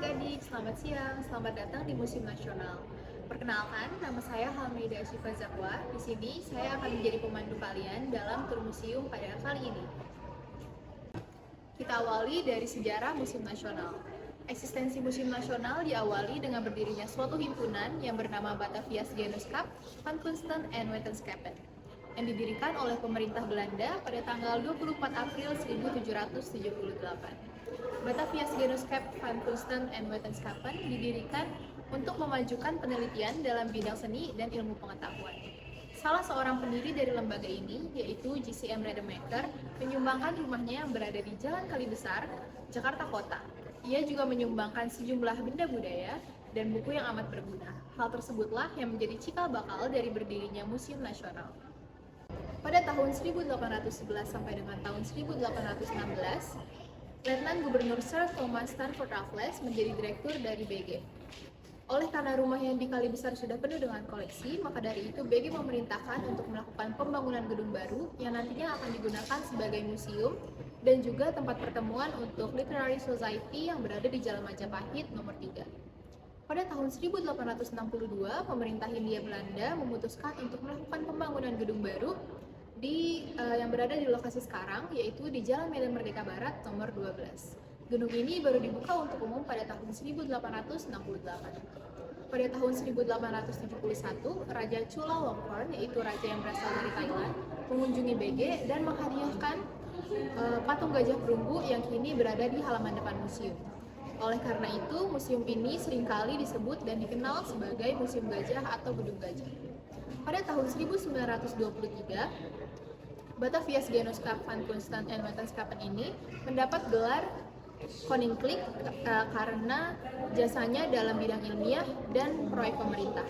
adik-adik, selamat siang. Selamat datang di Museum Nasional. Perkenalkan, nama saya Halmeida Asyifa Zakwa. Di sini saya akan menjadi pemandu kalian dalam tur museum pada kali ini. Kita awali dari sejarah Museum Nasional. Eksistensi Museum Nasional diawali dengan berdirinya suatu himpunan yang bernama Batavia's Genootschap van Kunsten en Wetenschappen yang didirikan oleh pemerintah Belanda pada tanggal 24 April 1778. Batavia's Genootschap van Kunsten en Wetenschappen didirikan untuk memajukan penelitian dalam bidang seni dan ilmu pengetahuan. Salah seorang pendiri dari lembaga ini, yaitu J.C.M. Rademacher, menyumbangkan rumahnya yang berada di Jalan Kali Besar, Jakarta Kota. Ia juga menyumbangkan sejumlah benda budaya dan buku yang amat berguna. Hal tersebutlah yang menjadi cikal bakal dari berdirinya Museum Nasional. Pada tahun 1811 sampai dengan tahun 1816, Letnan Gubernur Sir Thomas Stamford Raffles menjadi direktur dari BG. Oleh karena rumah yang di Kali Besar sudah penuh dengan koleksi, maka dari itu BG memerintahkan untuk melakukan pembangunan gedung baru yang nantinya akan digunakan sebagai museum dan juga tempat pertemuan untuk Literary Society yang berada di Jalan Majapahit nomor 3. Pada tahun 1862, pemerintah Hindia Belanda memutuskan untuk melakukan pembangunan gedung baru yang berada di lokasi sekarang, yaitu di Jalan Medan Merdeka Barat nomor 12. Gedung ini baru dibuka untuk umum pada tahun 1868. Pada tahun 1871, Raja Chulalongkorn, yaitu raja yang berasal dari Thailand, mengunjungi BG dan menghadiahkan patung gajah perunggu yang kini berada di halaman depan museum. Oleh karena itu, museum ini seringkali disebut dan dikenal sebagai Museum Gajah atau Gedung Gajah. Pada tahun 1923, Batavia's Genootschap van Kunsten en Wetenschappen ini mendapat gelar Koninklijk karena jasanya dalam bidang ilmiah dan proyek pemerintah.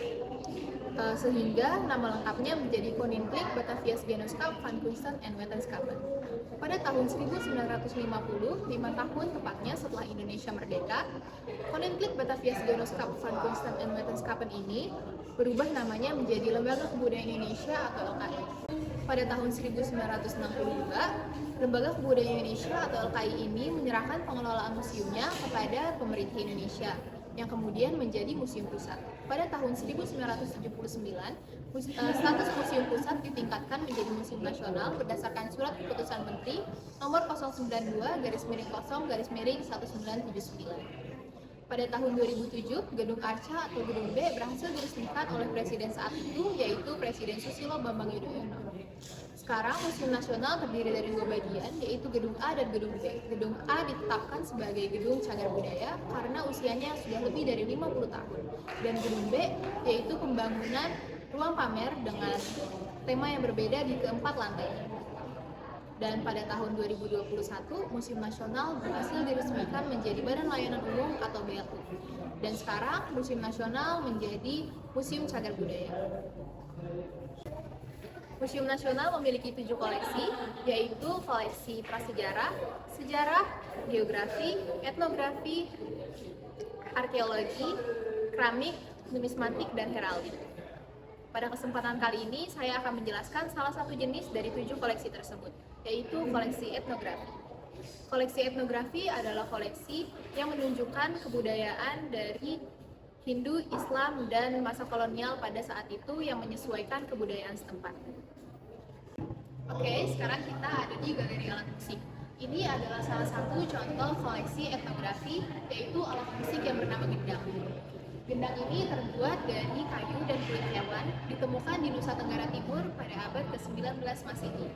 Sehingga nama lengkapnya menjadi Koninklijk Batavia's Genootschap van Kunsten en Wetenschappen. Pada tahun 1950, 5 tahun tepatnya setelah Indonesia merdeka, Koninklijk Batavia's Genootschap van Kunsten en Wetenschappen ini berubah namanya menjadi Lembaga Kebudayaan Indonesia atau LKI. Pada tahun 1962, Lembaga Kebudayaan Indonesia atau LKI ini menyerahkan pengelolaan museumnya kepada pemerintah Indonesia, yang kemudian menjadi Museum Pusat. Pada tahun 1979, status Museum Pusat ditingkatkan menjadi Museum Nasional berdasarkan Surat Keputusan Menteri Nomor 092/1979. Pada tahun 2007, Gedung Arca atau Gedung B berhasil diresmikan oleh Presiden saat itu, yaitu Presiden Susilo Bambang Yudhoyono. Sekarang Museum Nasional terdiri dari 2 bagian, yaitu Gedung A dan Gedung B. Gedung A ditetapkan sebagai Gedung Cagar Budaya karena usianya sudah lebih dari 50 tahun. Dan Gedung B yaitu pembangunan ruang pamer dengan tema yang berbeda di keempat lantainya. Dan pada tahun 2021, Museum Nasional berhasil diresmikan menjadi Badan Layanan Umum atau BLU. Dan sekarang Museum Nasional menjadi Museum Cagar Budaya. Museum Nasional memiliki 7 koleksi, yaitu koleksi prasejarah, sejarah, geografi, etnografi, arkeologi, keramik, numismatik, dan heraldik. Pada kesempatan kali ini, saya akan menjelaskan salah satu jenis dari 7 koleksi tersebut, yaitu koleksi etnografi. Koleksi etnografi adalah koleksi yang menunjukkan kebudayaan dari Hindu, Islam, dan masa kolonial pada saat itu yang menyesuaikan kebudayaan setempat. Oke, sekarang kita ada di Galeri Alat Musik. Ini adalah salah satu contoh koleksi etnografi, yaitu alat musik yang bernama gendang. Gendang ini terbuat dari kayu dan kulit hewan, ditemukan di Nusa Tenggara Timur pada abad ke-19 Masehi.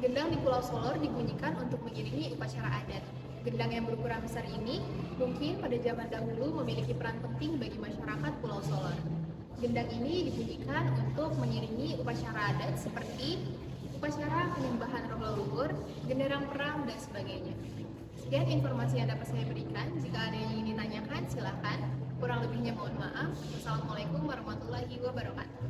Gendang di Pulau Solor dibunyikan untuk mengiringi upacara adat. Gendang yang berukuran besar ini mungkin pada zaman dahulu memiliki peran penting bagi masyarakat Pulau Solor. Gendang ini dibunyikan untuk mengiringi upacara adat seperti upacara penyembahan roh leluhur, genderang perang, dan sebagainya. Sekian informasi yang dapat saya berikan. Jika ada yang ingin ditanyakan, silakan. Kurang lebihnya mohon maaf. Wassalamualaikum warahmatullahi wabarakatuh.